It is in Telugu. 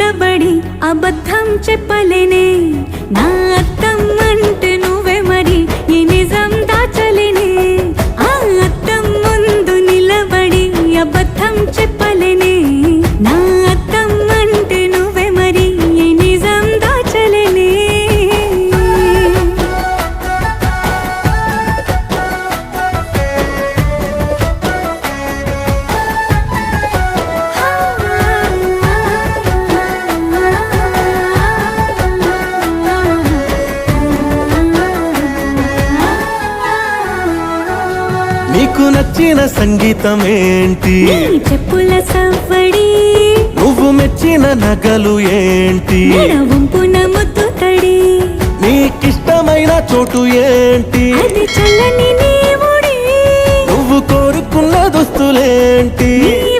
నిలబడి అబద్ధం చెప్పలేనే నా అద్దం అంటే నువ్వే మరి ఈ నిజం దాచలేనే ఆ అద్దం ముందు నిలబడి అబద్ధం చెప్పలేనే నా అద్దం అంటే నువ్వే మరి ఈ నిజం దాచలేనే నీకు నచ్చిన సంగీతం ఏంటి నీ చెప్పుల సవ్వడి నువ్వు మెచ్చిన నగలు ఏంటి వంపున ముద్దు తడి నీకిష్టమైన చోటు ఏంటి అది చల్లని నీ ఒడి నువ్వు కోరుకున్న దుస్తులేంటి నీ